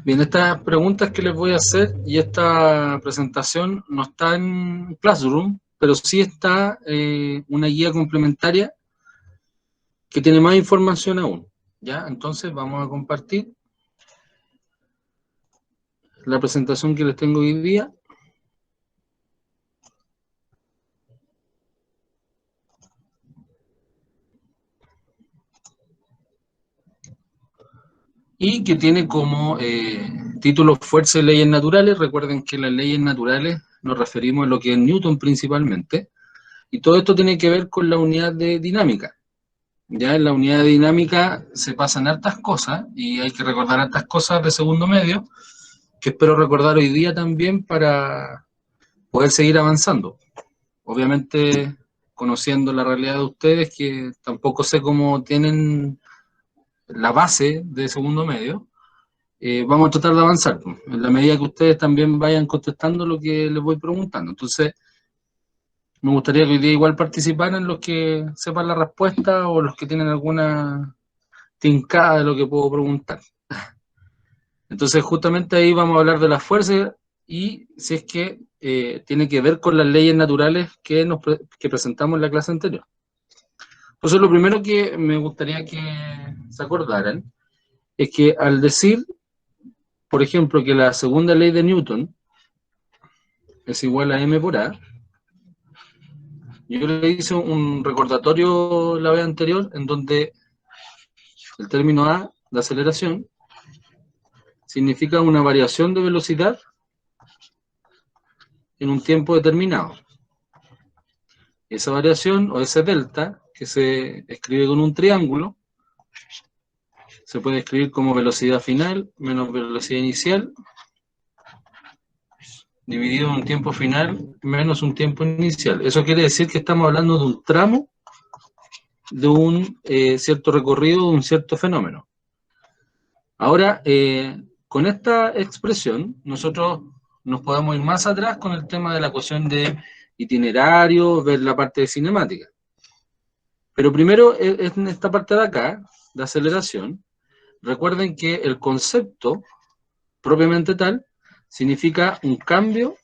Bien, estas preguntas que les voy a hacer y esta presentación no está en Classroom, pero sí está una guía complementaria que tiene más información aún. ¿Ya? Entonces vamos a compartir la presentación que les tengo hoy día. Y que tiene como título Fuerza y Leyes Naturales. Recuerden que las leyes naturales nos referimos a lo que es Newton principalmente. Y todo esto tiene que ver con la unidad de dinámica. Ya en la unidad de dinámica se pasan hartas cosas y hay que recordar hartas cosas de segundo medio, que espero recordar hoy día también para poder seguir avanzando. Obviamente, conociendo la realidad de ustedes, que tampoco sé cómo tienen la base de segundo medio, vamos a tratar de avanzar, pues, en la medida que ustedes también vayan contestando lo que les voy preguntando. Entonces, me gustaría que hoy día igual participaran los que sepan la respuesta o los que tienen alguna tincada de lo que puedo preguntar. Entonces, justamente ahí vamos a hablar de la fuerza y si es que tiene que ver con las leyes naturales que presentamos en la clase anterior. Entonces, lo primero que me gustaría que se acordaran es que al decir, por ejemplo, que la segunda ley de Newton es igual a m por a, yo le hice un recordatorio la vez anterior en donde el término a de aceleración significa una variación de velocidad en un tiempo determinado. Esa variación o ese delta, que se escribe con un triángulo, se puede escribir como velocidad final menos velocidad inicial, dividido en un tiempo final menos un tiempo inicial. Eso quiere decir que estamos hablando de un tramo, de un cierto recorrido, de un cierto fenómeno. Ahora, con esta expresión, nosotros nos podemos ir más atrás con el tema de la ecuación de itinerario, ver la parte de cinemática. Pero primero, en esta parte de acá, de aceleración, recuerden que el concepto, propiamente tal, significa un cambio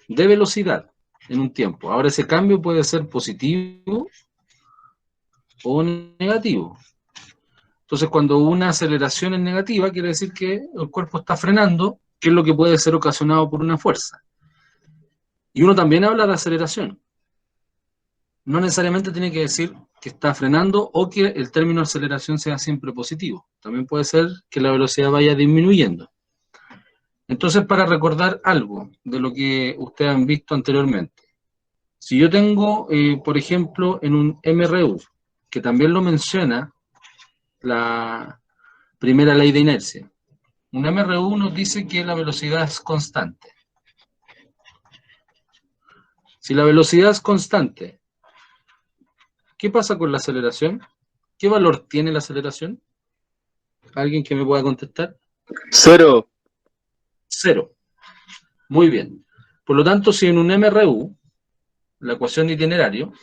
de velocidad en un tiempo. Ahora, ese cambio puede ser positivo o negativo. Entonces, cuando una aceleración es negativa, quiere decir que el cuerpo está frenando, que es lo que puede ser ocasionado por una fuerza. Y uno también habla de aceleración. No necesariamente tiene que decir que está frenando o que el término aceleración sea siempre positivo. También puede ser que la velocidad vaya disminuyendo. Entonces, para recordar algo de lo que ustedes han visto anteriormente, si yo tengo, por ejemplo, en un MRU, que también lo menciona la primera ley de inercia, un MRU nos dice que la velocidad es constante. Si la velocidad es constante, ¿qué pasa con la aceleración? ¿Qué valor tiene la aceleración? ¿Alguien que me pueda contestar? Cero. Cero. Muy bien. Por lo tanto, si en un MRU, la ecuación de itinerario,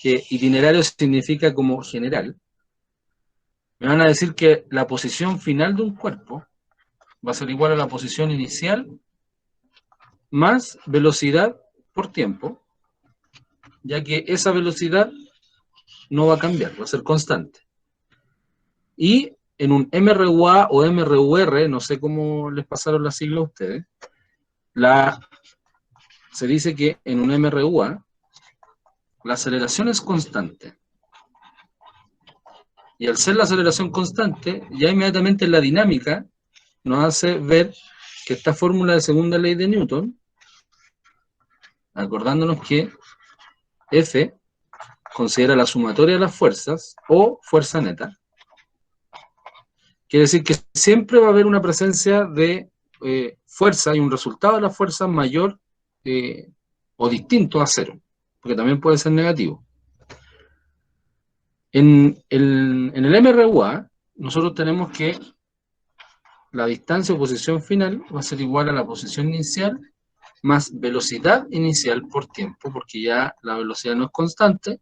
que itinerario significa como general, me van a decir que la posición final de un cuerpo va a ser igual a la posición inicial más velocidad por tiempo, ya que esa velocidad no va a cambiar, va a ser constante. Y en un MRUA o MRUR, no sé cómo les pasaron las siglas a ustedes, se dice que en un MRUA la aceleración es constante. Y al ser la aceleración constante, ya inmediatamente la dinámica nos hace ver que esta fórmula de segunda ley de Newton, acordándonos que F considera la sumatoria de las fuerzas o fuerza neta, quiere decir que siempre va a haber una presencia de fuerza y un resultado de la fuerza mayor o distinto a cero, porque también puede ser negativo. En el MRUA, nosotros tenemos que la distancia o posición final va a ser igual a la posición inicial más velocidad inicial por tiempo, porque ya la velocidad no es constante,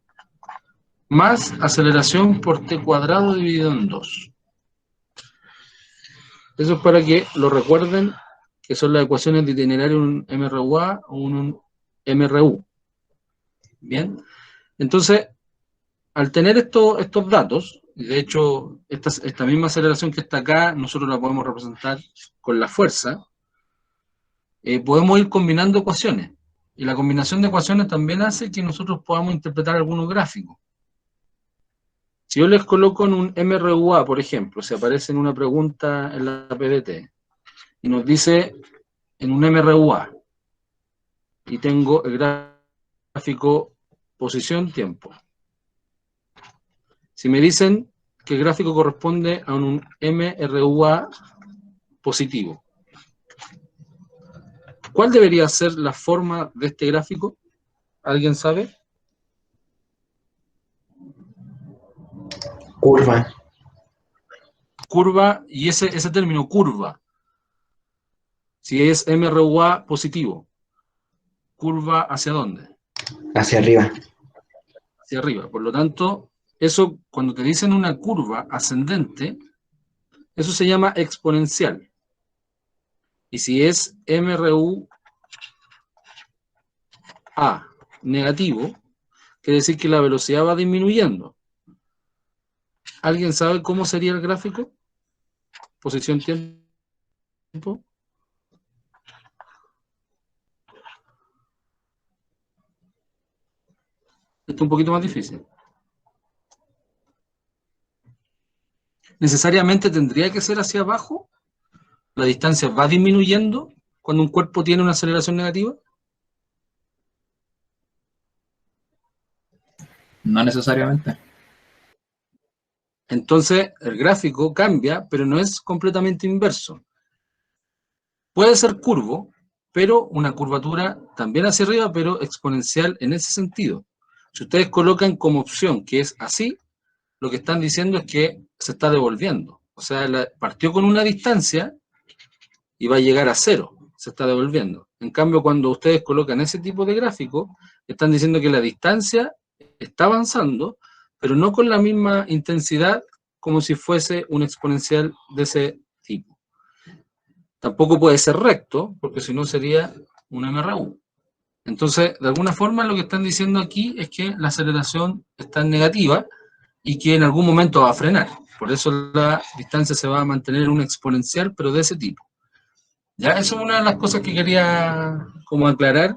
más aceleración por t cuadrado dividido en 2. Eso es para que lo recuerden, que son las ecuaciones de itinerario en un MRUA o un MRU. Bien, entonces, al tener estos datos, y de hecho, esta misma aceleración que está acá, nosotros la podemos representar con la fuerza, podemos ir combinando ecuaciones. Y la combinación de ecuaciones también hace que nosotros podamos interpretar algunos gráficos. Si yo les coloco en un MRUA, por ejemplo, si aparece en una pregunta en la PDT, y nos dice en un MRUA, y tengo el gráfico posición-tiempo. Si me dicen que el gráfico corresponde a un MRUA positivo, ¿cuál debería ser la forma de este gráfico? ¿Alguien sabe? Curva. Curva, y ese término curva, si es MRUA positivo, ¿curva hacia dónde? Hacia arriba. Hacia arriba. Por lo tanto, eso, cuando te dicen una curva ascendente, eso se llama exponencial. Y si es MRUA negativo, quiere decir que la velocidad va disminuyendo. ¿Alguien sabe cómo sería el gráfico? Posición, tiempo. Esto es un poquito más difícil. ¿Necesariamente tendría que ser hacia abajo? ¿La distancia va disminuyendo cuando un cuerpo tiene una aceleración negativa? No necesariamente. Entonces, el gráfico cambia, pero no es completamente inverso. Puede ser curvo, pero una curvatura también hacia arriba, pero exponencial en ese sentido. Si ustedes colocan como opción que es así, lo que están diciendo es que se está devolviendo. O sea, partió con una distancia y va a llegar a cero, se está devolviendo. En cambio, cuando ustedes colocan ese tipo de gráfico, están diciendo que la distancia está avanzando, pero no con la misma intensidad como si fuese un exponencial de ese tipo. Tampoco puede ser recto, porque si no sería un MRU. Entonces, de alguna forma lo que están diciendo aquí es que la aceleración está en negativa y que en algún momento va a frenar. Por eso la distancia se va a mantener en un exponencial, pero de ese tipo. Ya, eso es una de las cosas que quería como aclarar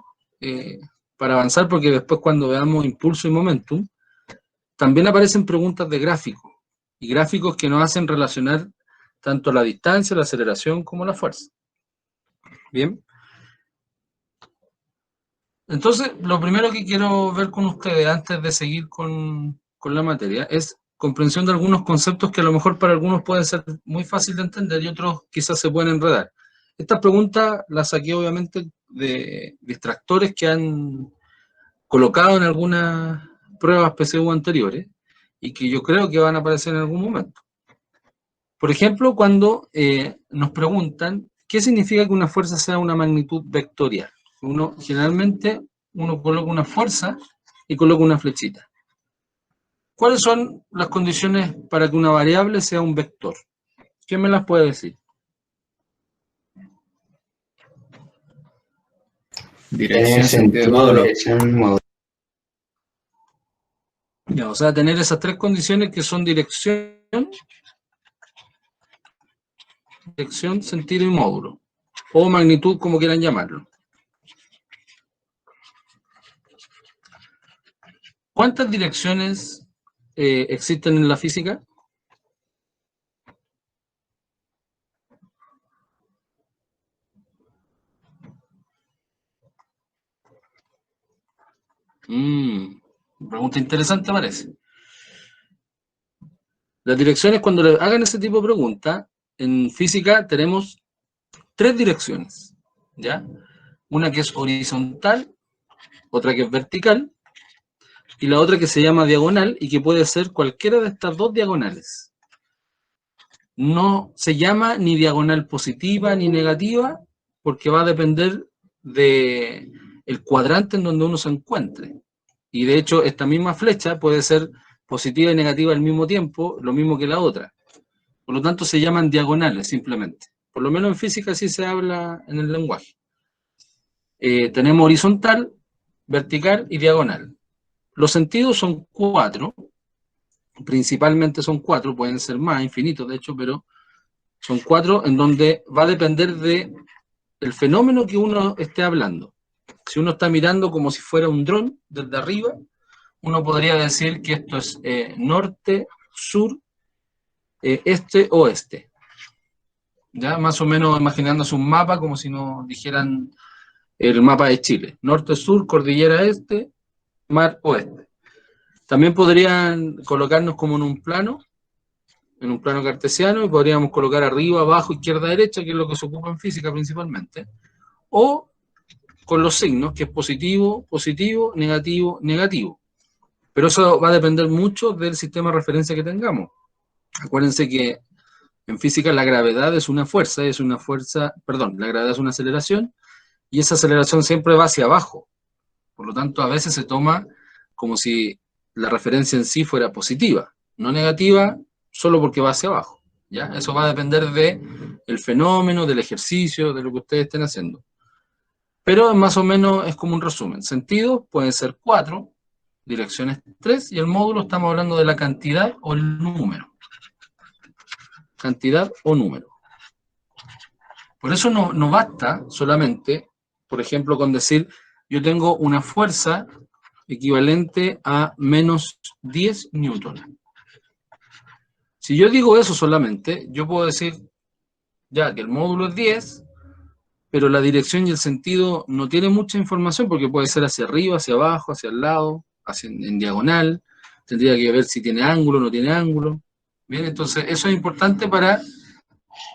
para avanzar, porque después cuando veamos impulso y momentum, también aparecen preguntas de gráficos, y gráficos que nos hacen relacionar tanto la distancia, la aceleración, como la fuerza. Bien. Entonces, lo primero que quiero ver con ustedes antes de seguir con la materia es comprensión de algunos conceptos que a lo mejor para algunos pueden ser muy fácil de entender y otros quizás se pueden enredar. Esta pregunta la saqué obviamente de distractores que han colocado en algunas pruebas PSU anteriores y que yo creo que van a aparecer en algún momento. Por ejemplo, cuando nos preguntan qué significa que una fuerza sea una magnitud vectorial. Generalmente uno coloca una fuerza y coloca una flechita. ¿Cuáles son las condiciones para que una variable sea un vector? ¿Quién me las puede decir? Dirección, sentido de módulo. Dirección, módulo. Ya, o sea, tener esas tres condiciones que son dirección, sentido y módulo. O magnitud, como quieran llamarlo. ¿Cuántas direcciones existen en la física? Pregunta interesante parece. Las direcciones, cuando le hagan ese tipo de pregunta, en física tenemos tres direcciones, ¿ya? Una que es horizontal, otra que es vertical, y la otra que se llama diagonal, y que puede ser cualquiera de estas dos diagonales. No se llama ni diagonal positiva ni negativa, porque va a depender del cuadrante en donde uno se encuentre. Y de hecho, esta misma flecha puede ser positiva y negativa al mismo tiempo, lo mismo que la otra. Por lo tanto, se llaman diagonales simplemente. Por lo menos en física así se habla en el lenguaje. Tenemos horizontal, vertical y diagonal. Los sentidos son 4, principalmente son 4, pueden ser más, infinitos de hecho, pero son 4 en donde va a depender del fenómeno que uno esté hablando. Si uno está mirando como si fuera un dron desde arriba, uno podría decir que esto es norte, sur, este, oeste. ¿Ya? Más o menos imaginándose un mapa como si nos dijeran el mapa de Chile. Norte, sur, cordillera este, mar, oeste. También podrían colocarnos como en un plano cartesiano, y podríamos colocar arriba, abajo, izquierda, derecha, que es lo que se ocupa en física principalmente. O con los signos, que es positivo, positivo, negativo, negativo. Pero eso va a depender mucho del sistema de referencia que tengamos. Acuérdense que en física la gravedad es una fuerza, la gravedad es una aceleración, y esa aceleración siempre va hacia abajo. Por lo tanto, a veces se toma como si la referencia en sí fuera positiva, no negativa, solo porque va hacia abajo. ¿Ya? Eso va a depender del fenómeno, del ejercicio, de lo que ustedes estén haciendo. Pero más o menos es como un resumen. Sentidos pueden ser 4, direcciones 3, y el módulo estamos hablando de la cantidad o el número. Cantidad o número. Por eso no basta solamente, por ejemplo, con decir, yo tengo una fuerza equivalente a menos 10 newton. Si yo digo eso solamente, yo puedo decir, ya que el módulo es 10, pero la dirección y el sentido no tienen mucha información, porque puede ser hacia arriba, hacia abajo, hacia el lado, en diagonal, tendría que ver si tiene ángulo o no tiene ángulo. Bien, entonces eso es importante para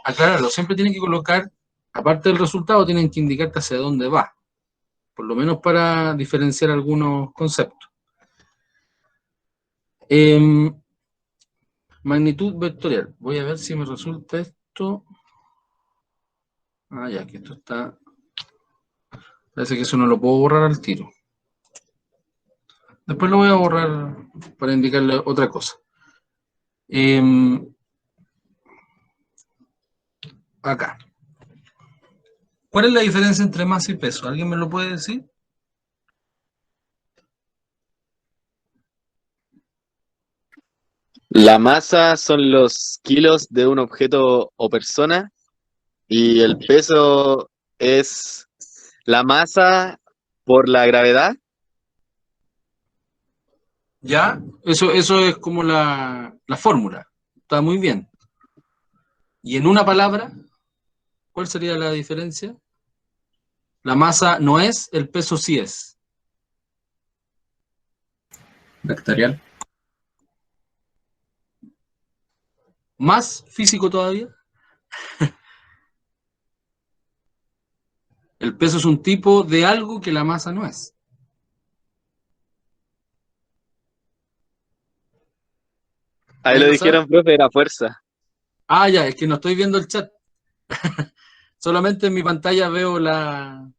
aclararlo. Siempre tienen que colocar, aparte del resultado, tienen que indicarte hacia dónde va, por lo menos para diferenciar algunos conceptos. Magnitud vectorial. Voy a ver si me resulta esto. Ah, ya, que esto está... Parece que eso no lo puedo borrar al tiro. Después lo voy a borrar para indicarle otra cosa. Acá. ¿Cuál es la diferencia entre masa y peso? ¿Alguien me lo puede decir? La masa son los kilos de un objeto o persona y el peso es la masa por la gravedad. Ya, eso es como la fórmula. Está muy bien. Y en una palabra, ¿cuál sería la diferencia? La masa no es, el peso sí es. Vectorial. Más físico todavía. El peso es un tipo de algo que la masa no es. Ahí lo dijeron, profe, era fuerza. Ah, ya, es que no estoy viendo el chat. Solamente en mi pantalla veo la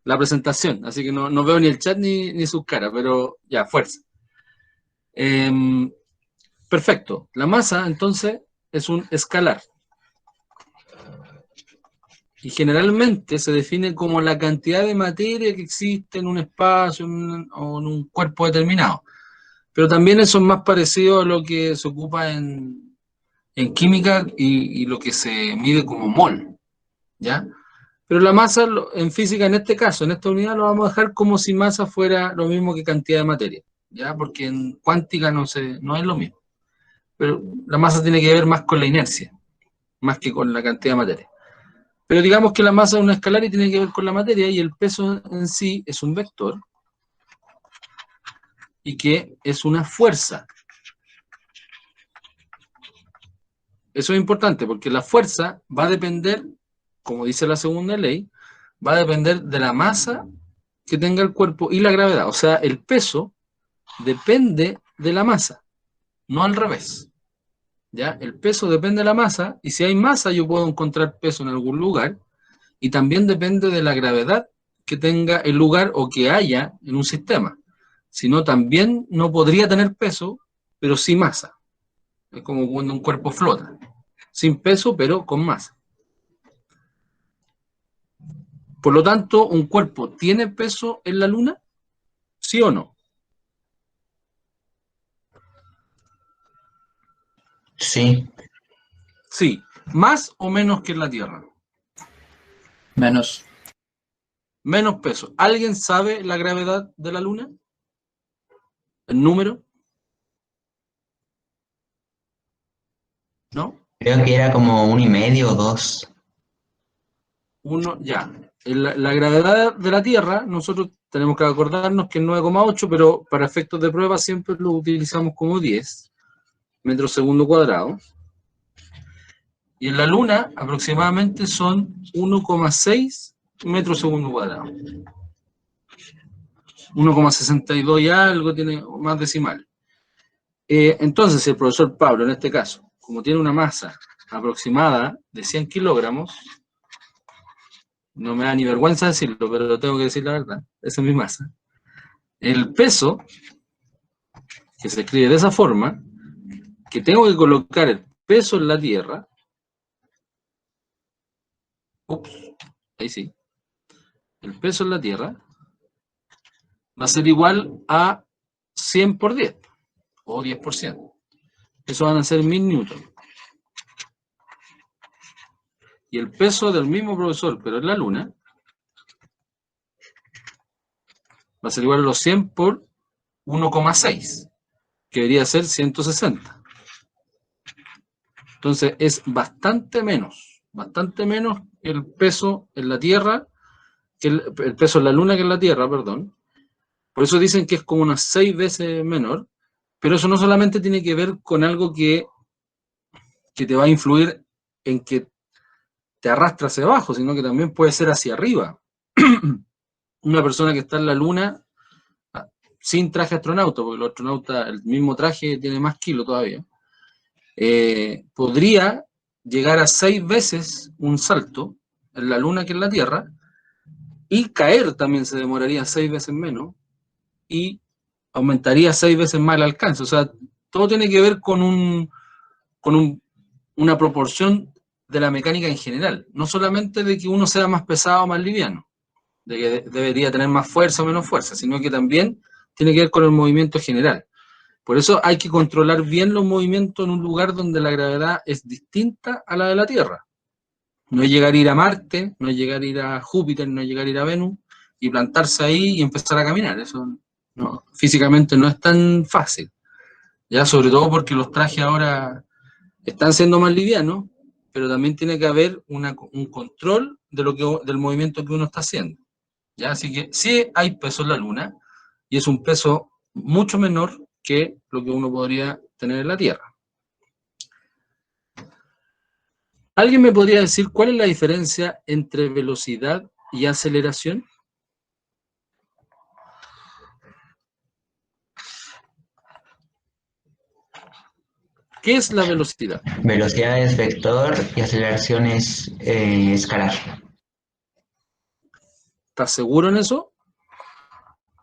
presentación, así que no veo ni el chat ni sus caras, pero ya, fuerza. Perfecto. La masa, entonces, es un escalar. Y generalmente se define como la cantidad de materia que existe en un espacio o en un cuerpo determinado. Pero también eso es más parecido a lo que se ocupa en química y lo que se mide como mol, ¿ya? Pero la masa en física, en este caso, en esta unidad, lo vamos a dejar como si masa fuera lo mismo que cantidad de materia, ¿ya? Porque en cuántica no es lo mismo. Pero la masa tiene que ver más con la inercia, más que con la cantidad de materia. Pero digamos que la masa es una escalar y tiene que ver con la materia, y el peso en sí es un vector, y que es una fuerza. Eso es importante, porque la fuerza va a depender, como dice la segunda ley, va a depender de la masa que tenga el cuerpo y la gravedad. O sea, el peso depende de la masa, no al revés. ¿Ya? El peso depende de la masa, y si hay masa yo puedo encontrar peso en algún lugar, y también depende de la gravedad que tenga el lugar o que haya en un sistema. Si no, también no podría tener peso, pero sí masa. Es como cuando un cuerpo flota, sin peso, pero con masa. Por lo tanto, ¿un cuerpo tiene peso en la Luna? ¿Sí o no? Sí, Sí. ¿Más o menos que en la Tierra? Menos. Menos peso. ¿Alguien sabe la gravedad de la Luna? ¿El número? ¿No? creo que era como 1,5 o 2. Uno, ya. La gravedad de la Tierra, nosotros tenemos que acordarnos que es 9,8, pero para efectos de prueba siempre lo utilizamos como 10 metros segundo cuadrado. Y en la Luna aproximadamente son 1,6 metros segundo cuadrado. 1,62 y algo, tiene más decimal. Entonces, si el profesor Pablo, en este caso, como tiene una masa aproximada de 100 kilogramos, no me da ni vergüenza decirlo, pero lo tengo que decir la verdad, esa es mi masa. El peso, que se escribe de esa forma, que tengo que colocar el peso en la Tierra, ups, ahí sí, el peso en la Tierra va a ser igual a 100 por 10, o 10%. Eso van a ser 1000 newtons. Y el peso del mismo profesor, pero en la Luna, va a ser igual a los 100 por 1,6, que debería ser 160. Entonces es bastante menos el peso en la Tierra, que el peso en la Luna que en la Tierra, perdón. Por eso dicen que es como unas 6 veces menor, pero eso no solamente tiene que ver con algo que te va a influir en que te arrastra hacia abajo, sino que también puede ser hacia arriba. Una persona que está en la Luna sin traje astronauta, porque el astronauta, el mismo traje tiene más kilo todavía, podría llegar a 6 veces un salto en la Luna que en la Tierra, y caer también se demoraría 6 veces menos, y aumentaría 6 veces más el alcance. O sea, todo tiene que ver con una proporción de la mecánica en general, no solamente de que uno sea más pesado o más liviano, de que debería tener más fuerza o menos fuerza, sino que también tiene que ver con el movimiento general. Por eso hay que controlar bien los movimientos en un lugar donde la gravedad es distinta a la de la Tierra. No es llegar a ir a Marte, no es llegar a ir a Júpiter, no es llegar a ir a Venus y plantarse ahí y empezar a caminar. Eso no, físicamente no es tan fácil. Ya, sobre todo porque los trajes ahora están siendo más livianos, pero también tiene que haber un control del movimiento que uno está haciendo. ¿Ya? Así que sí hay peso en la Luna, y es un peso mucho menor que lo que uno podría tener en la Tierra. ¿Alguien me podría decir cuál es la diferencia entre velocidad y aceleración? ¿Qué es la velocidad? Velocidad es vector y aceleración es escalar. ¿Estás seguro en eso?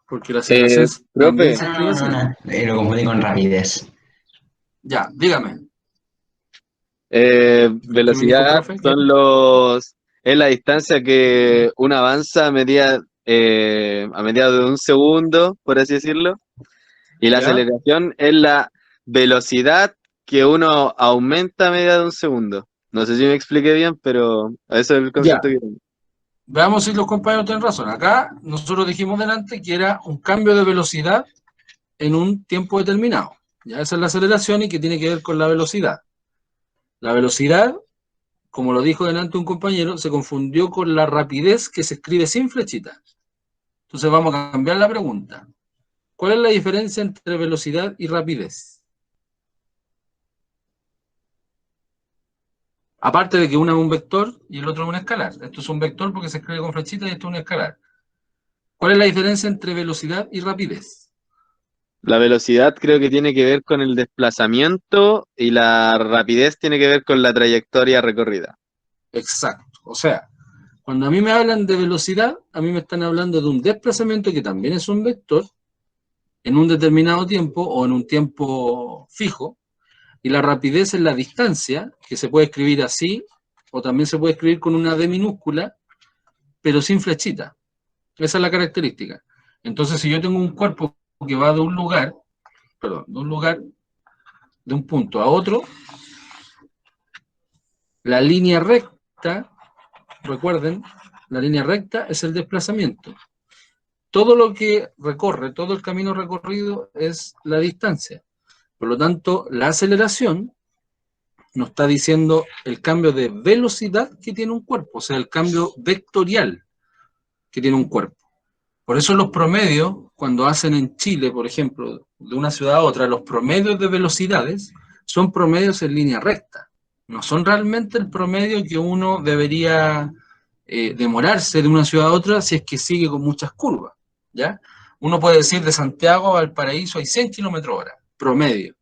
Porque la aceleración también Profe, se escribe así. Lo confundí con rapidez. Ya, dígame. ¿Qué me dijo el velocidad profe? ¿Qué? es la distancia que uno avanza a medida de un segundo, por así decirlo, y la ¿Ya? aceleración es la velocidad que uno aumenta a medida de un segundo. No sé si me expliqué bien, pero eso es el Ya. concepto que tengo. Veamos si los compañeros tienen razón. Acá nosotros dijimos delante que era un cambio de velocidad en un tiempo determinado. Ya, esa es la aceleración, y que tiene que ver con la velocidad. La velocidad, como lo dijo delante un compañero, se confundió con la rapidez, que se escribe sin flechita. Entonces vamos a cambiar la pregunta. ¿Cuál es la diferencia entre velocidad y rapidez? Aparte de que uno es un vector y el otro es un escalar. Esto es un vector porque se escribe con flechita, y esto es un escalar. ¿Cuál es la diferencia entre velocidad y rapidez? La velocidad creo que tiene que ver con el desplazamiento y la rapidez tiene que ver con la trayectoria recorrida. Exacto. O sea, cuando a mí me hablan de velocidad, a mí me están hablando de un desplazamiento que también es un vector en un determinado tiempo o en un tiempo fijo, y la rapidez es la distancia, que se puede escribir así, o también se puede escribir con una D minúscula, pero sin flechita. Esa es la característica. Entonces, si yo tengo un cuerpo que va de un lugar, de un punto a otro, la línea recta, recuerden, la línea recta es el desplazamiento. Todo lo que recorre, todo el camino recorrido es la distancia. Por lo tanto, la aceleración nos está diciendo el cambio de velocidad que tiene un cuerpo, o sea, el cambio vectorial que tiene un cuerpo. Por eso los promedios, cuando hacen en Chile, por ejemplo, de una ciudad a otra, los promedios de velocidades son promedios en línea recta. No son realmente el promedio que uno debería demorarse de una ciudad a otra si es que sigue con muchas curvas, ¿ya? Uno puede decir de Santiago a Valparaíso hay 100 km/h, promedio.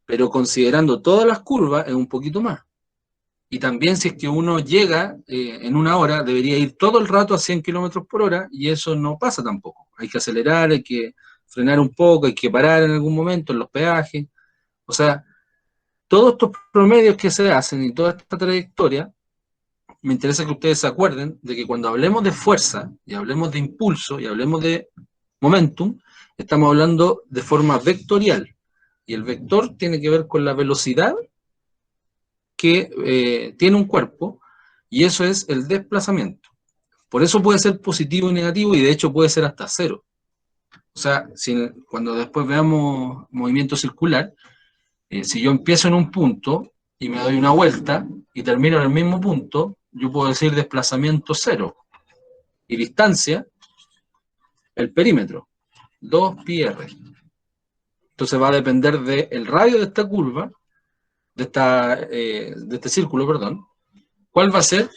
Pero considerando todas las curvas es un poquito más. Y también si es que uno llega en una hora, debería ir todo el rato a 100 km/h y eso no pasa tampoco. Hay que acelerar, hay que frenar un poco, hay que parar en algún momento en los peajes. O sea, todos estos promedios que se hacen y toda esta trayectoria, me interesa que ustedes se acuerden de que cuando hablemos de fuerza y hablemos de impulso y hablemos de momentum, estamos hablando de forma vectorial. Y el vector tiene que ver con la velocidad que tiene un cuerpo, y eso es el desplazamiento. Por eso puede ser positivo y negativo, y de hecho puede ser hasta cero. O sea, cuando después veamos movimiento circular, si yo empiezo en un punto y me doy una vuelta y termino en el mismo punto, yo puedo decir desplazamiento cero. Y distancia, el perímetro, 2πr. Entonces va a depender del radio de esta curva, de este círculo, perdón, cuál va a ser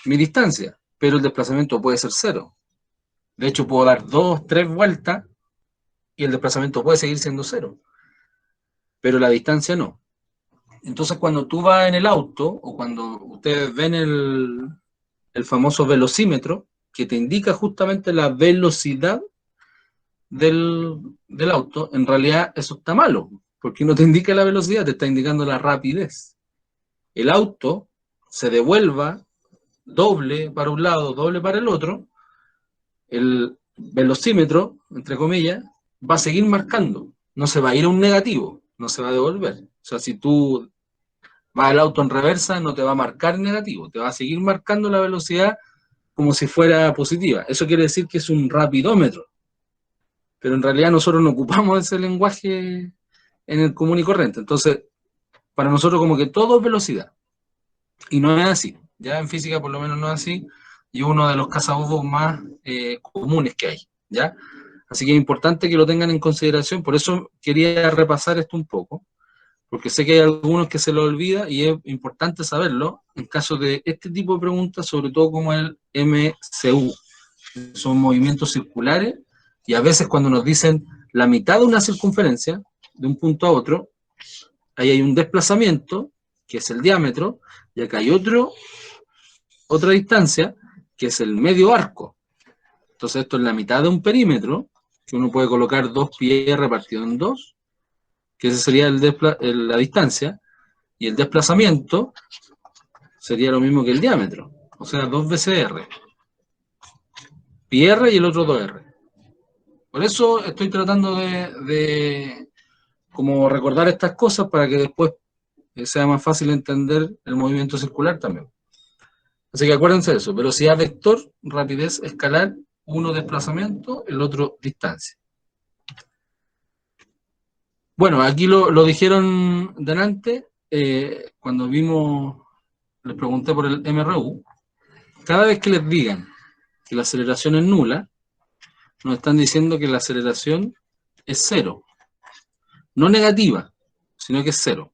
mi distancia, pero el desplazamiento puede ser cero. De hecho, puedo dar 2, 3 vueltas y el desplazamiento puede seguir siendo cero, pero la distancia no. Entonces, cuando tú vas en el auto, o cuando ustedes ven el famoso velocímetro, que te indica justamente la velocidad del auto, en realidad eso está malo, porque no te indica la velocidad, te está indicando la rapidez. El auto se devuelva doble para un lado, doble para el otro, el velocímetro, entre comillas, va a seguir marcando, no se va a ir a un negativo, no se va a devolver. O sea, si tú vas el auto en reversa, no te va a marcar negativo, te va a seguir marcando la velocidad como si fuera positiva. Eso quiere decir que es un rapidómetro, pero en realidad nosotros no ocupamos ese lenguaje en el común y corriente. Entonces, para nosotros como que todo es velocidad, y no es así. Ya en física por lo menos no es así, y uno de los cazabobos más comunes que hay, ¿ya? Así que es importante que lo tengan en consideración, por eso quería repasar esto un poco, porque sé que hay algunos que se lo olvida y es importante saberlo en caso de este tipo de preguntas, sobre todo como el MCU. Son movimientos circulares y a veces cuando nos dicen la mitad de una circunferencia, de un punto a otro, ahí hay un desplazamiento, que es el diámetro, y acá hay otra distancia, que es el medio arco. Entonces esto es la mitad de un perímetro, que uno puede colocar 2πr partido en 2, que esa sería la distancia, y el desplazamiento sería lo mismo que el diámetro, o sea, 2 veces r. πr y el otro 2r. Por eso estoy tratando de como recordar estas cosas para que después sea más fácil entender el movimiento circular también. Así que acuérdense de eso, velocidad vector, rapidez escalar, uno desplazamiento, el otro distancia. Bueno, aquí lo dijeron delante, cuando les pregunté por el MRU, cada vez que les digan que la aceleración es nula, nos están diciendo que la aceleración es cero. No negativa, sino que es cero.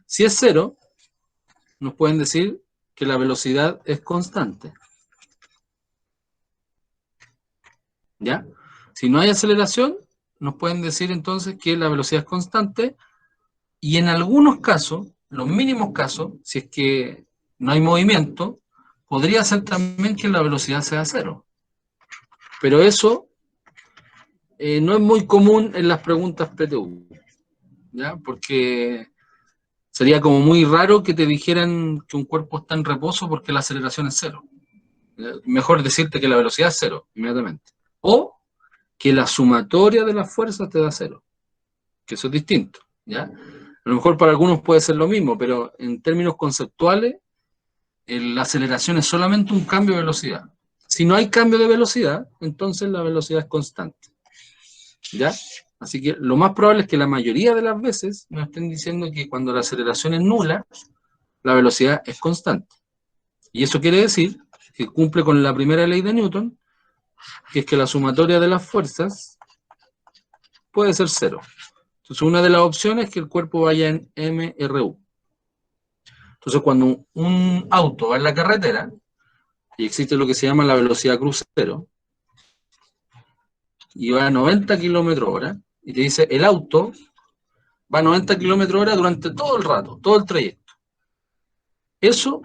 Si es cero, nos pueden decir que la velocidad es constante. ¿Ya? Si no hay aceleración, nos pueden decir entonces que la velocidad es constante, y en algunos casos, los mínimos casos, si es que no hay movimiento, podría ser también que la velocidad sea cero. Pero eso no es muy común en las preguntas PTU, ¿ya? Porque Sería como muy raro que te dijeran que un cuerpo está en reposo porque la aceleración es cero. Mejor decirte que la velocidad es cero, inmediatamente. O que la sumatoria de las fuerzas te da cero, que eso es distinto, ¿ya? A lo mejor para algunos puede ser lo mismo, pero en términos conceptuales, la aceleración es solamente un cambio de velocidad. Si no hay cambio de velocidad, entonces la velocidad es constante, ¿ya? Así que lo más probable es que la mayoría de las veces nos estén diciendo que cuando la aceleración es nula, la velocidad es constante. Y eso quiere decir que cumple con la primera ley de Newton, que es que la sumatoria de las fuerzas puede ser cero. Entonces, una de las opciones es que el cuerpo vaya en MRU. Entonces, cuando un auto va en la carretera, y existe lo que se llama la velocidad crucero, y va a 90 km/h, y te dice, el auto va a 90 km/h durante todo el rato, todo el trayecto. Eso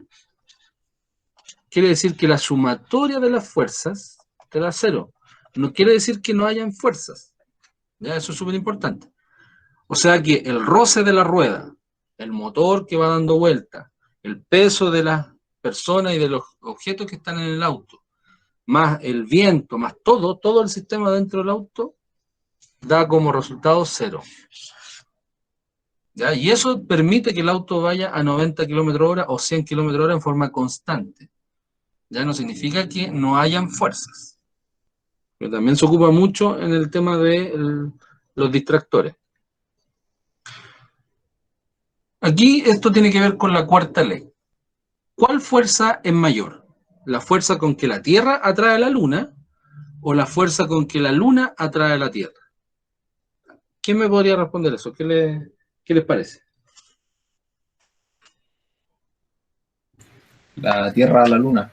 quiere decir que la sumatoria de las fuerzas te da cero. No quiere decir que no hayan fuerzas. ¿Ya? Eso es súper importante. O sea que el roce de la rueda, el motor que va dando vuelta, el peso de las personas y de los objetos que están en el auto, más el viento, más todo el sistema dentro del auto, da como resultado cero. ¿Ya? Y eso permite que el auto vaya a 90 km/h o 100 km/h en forma constante. Ya no significa que no hayan fuerzas. Pero también se ocupa mucho en el tema de los distractores. Aquí esto tiene que ver con la cuarta ley. ¿Cuál fuerza es mayor? ¿La fuerza con que la Tierra atrae a la Luna o la fuerza con que la Luna atrae a la Tierra? ¿Quién me podría responder eso? ¿Qué les parece? La Tierra a la Luna.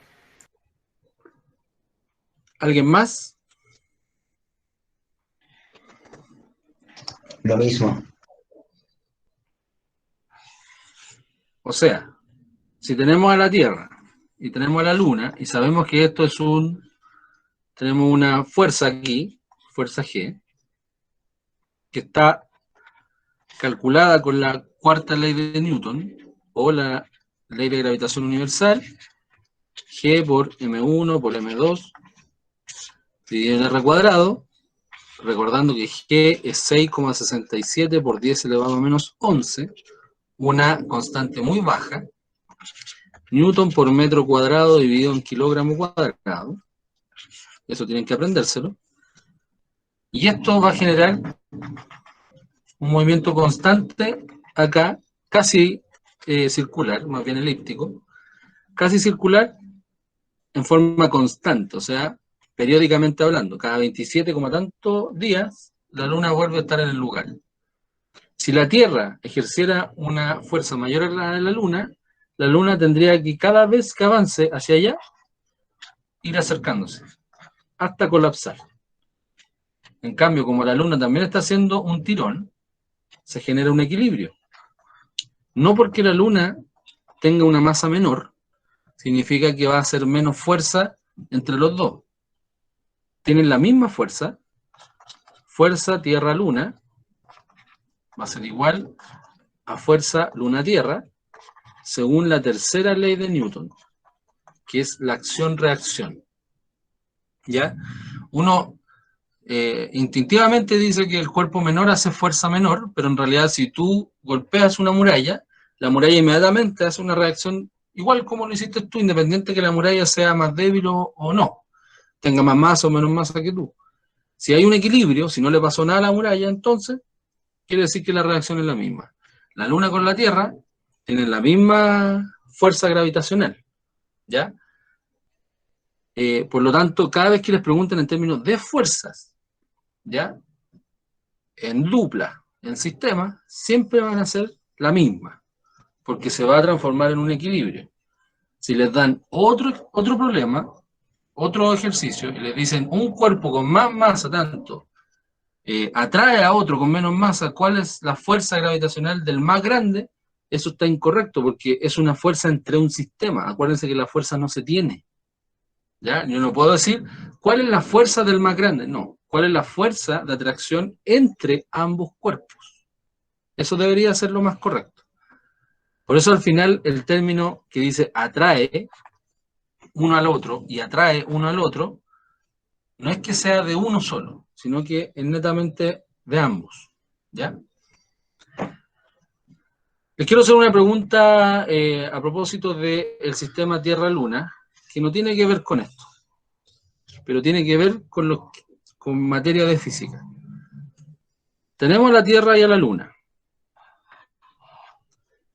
¿Alguien más? Lo mismo. O sea, si tenemos a la Tierra y tenemos a la Luna y sabemos que esto es tenemos una fuerza aquí, fuerza G, que está calculada con la cuarta ley de Newton o la ley de gravitación universal, G por M1 por M2 dividido en R cuadrado, recordando que G es 6,67 por 10 elevado a menos 11, una constante muy baja, Newton por metro cuadrado dividido en kilogramo cuadrado, eso tienen que aprendérselo, y esto va a generar un movimiento constante acá, casi circular, más bien elíptico, casi circular en forma constante, o sea, periódicamente hablando, cada 27, tantos días, la Luna vuelve a estar en el lugar. Si la Tierra ejerciera una fuerza mayor a la de la Luna tendría que cada vez que avance hacia allá, ir acercándose, hasta colapsar. En cambio, como la Luna también está haciendo un tirón, se genera un equilibrio. No porque la Luna tenga una masa menor, significa que va a hacer menos fuerza entre los dos. Tienen la misma fuerza, fuerza Tierra-Luna, va a ser igual a fuerza Luna-Tierra, según la tercera ley de Newton, que es la acción-reacción. ¿Ya? Uno instintivamente dice que el cuerpo menor hace fuerza menor, pero en realidad si tú golpeas una muralla, la muralla inmediatamente hace una reacción igual como lo hiciste tú, independiente que la muralla sea más débil o no, tenga más masa o menos masa que tú. Si hay un equilibrio, si no le pasó nada a la muralla, entonces quiere decir que la reacción es la misma. La Luna con la Tierra tienen la misma fuerza gravitacional, ¿ya? Por lo tanto, cada vez que les pregunten en términos de fuerzas, ¿ya? En dupla, en sistema, siempre van a ser la misma, porque se va a transformar en un equilibrio. Si les dan otro problema, otro ejercicio, y les dicen un cuerpo con más masa, tanto, atrae a otro con menos masa, ¿cuál es la fuerza gravitacional del más grande? Eso está incorrecto, porque es una fuerza entre un sistema. Acuérdense que la fuerza no se tiene. ¿Ya? Yo no puedo decir cuál es la fuerza del más grande, no. ¿Cuál es la fuerza de atracción entre ambos cuerpos? Eso debería ser lo más correcto. Por eso al final el término que dice atrae uno al otro y atrae uno al otro, no es que sea de uno solo, sino que es netamente de ambos, ¿ya? Les quiero hacer una pregunta a propósito del sistema Tierra-Luna, que no tiene que ver con esto, pero tiene que ver con materia de física. Tenemos a la Tierra y a la Luna.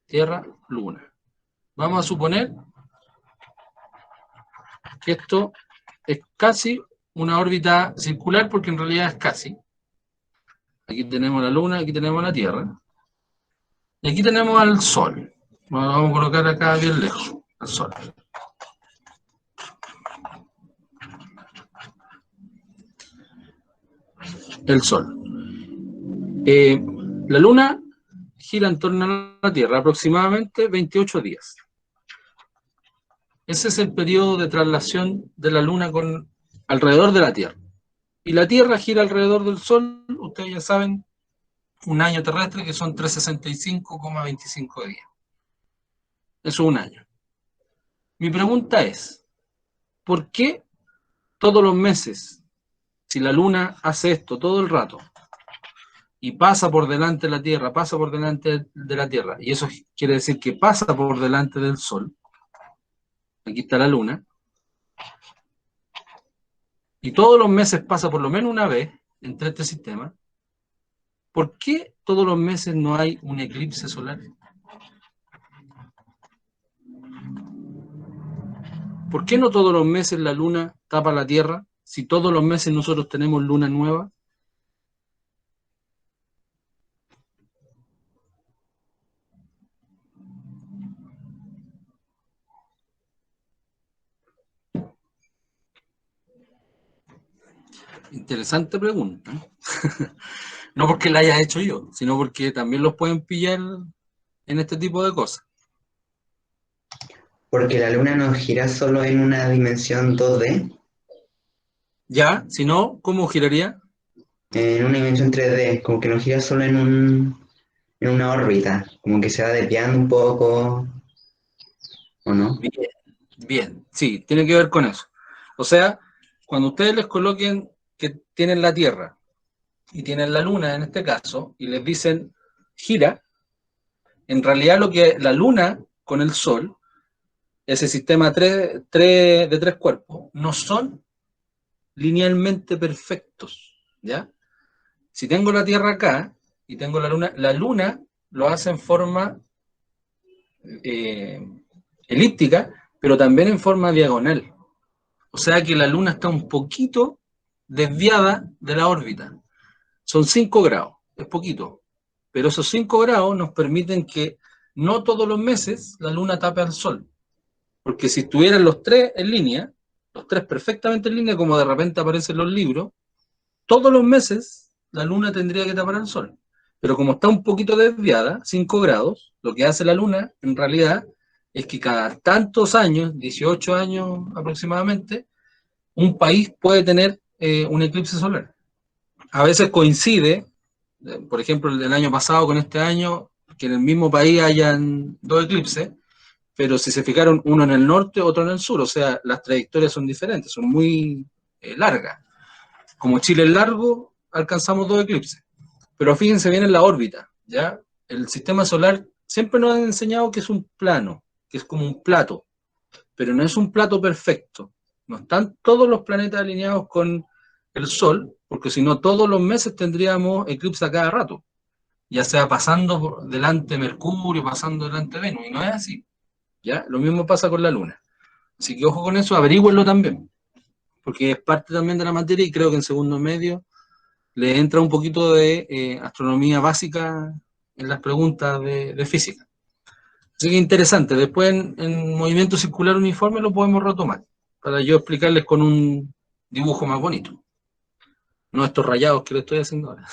Tierra, Luna. Vamos a suponer que esto es casi una órbita circular, porque en realidad es casi. Aquí tenemos la Luna, aquí tenemos la Tierra. Y aquí tenemos al Sol. Vamos a colocar acá bien lejos, al Sol. El Sol. La Luna gira en torno a la Tierra aproximadamente 28 días. Ese es el periodo de traslación de la Luna alrededor de la Tierra. Y la Tierra gira alrededor del Sol, ustedes ya saben, un año terrestre que son 365,25 días. Eso es un año. Mi pregunta es, ¿por qué todos los meses, si la Luna hace esto todo el rato, y pasa por delante de la Tierra, pasa por delante de la Tierra, y eso quiere decir que pasa por delante del Sol, aquí está la Luna, y todos los meses pasa por lo menos una vez entre este sistema, ¿por qué todos los meses no hay un eclipse solar? ¿Por qué no todos los meses la Luna tapa la Tierra si todos los meses nosotros tenemos luna nueva? Interesante pregunta. No porque la haya hecho yo, sino porque también los pueden pillar en este tipo de cosas. Porque la luna no gira solo en una dimensión 2D, Ya, si no, ¿cómo giraría? en una dimensión 3D, como que no gira solo en una órbita, como que se va desviando un poco, ¿o no? Bien, bien, sí, tiene que ver con eso. O sea, cuando ustedes les coloquen que tienen la Tierra y tienen la Luna en este caso, y les dicen gira, en realidad lo que la Luna con el Sol, ese sistema de tres cuerpos, no son linealmente perfectos, ¿ya? Si tengo la Tierra acá y tengo la Luna lo hace en forma elíptica, pero también en forma diagonal. O sea que la Luna está un poquito desviada de la órbita. Son 5 grados, es poquito. Pero esos 5 grados nos permiten que no todos los meses la Luna tape al Sol. Porque si estuvieran los tres en línea, los tres perfectamente en línea, como de repente aparecen los libros, todos los meses la Luna tendría que tapar al Sol. Pero como está un poquito desviada, 5 grados, lo que hace la Luna en realidad es que cada tantos años, 18 años aproximadamente, un país puede tener un eclipse solar. A veces coincide, por ejemplo, el del año pasado con este año, que en el mismo país hayan dos eclipses, pero si se fijaron, uno en el norte, otro en el sur, o sea, las trayectorias son diferentes, son muy largas. Como Chile es largo, alcanzamos dos eclipses. Pero fíjense bien en la órbita, ¿ya? El sistema solar siempre nos han enseñado que es un plano, que es como un plato, pero no es un plato perfecto. No están todos los planetas alineados con el Sol, porque si no todos los meses tendríamos eclipse a cada rato, ya sea pasando por delante de Mercurio, pasando delante de Venus, y no es así, ¿ya? Lo mismo pasa con la Luna. Así que ojo con eso, averígüenlo también, porque es parte también de la materia y creo que en segundo medio le entra un poquito de astronomía básica en las preguntas de física. Así que interesante, después en movimiento circular uniforme lo podemos retomar, para yo explicarles con un dibujo más bonito. No estos rayados que le estoy haciendo ahora.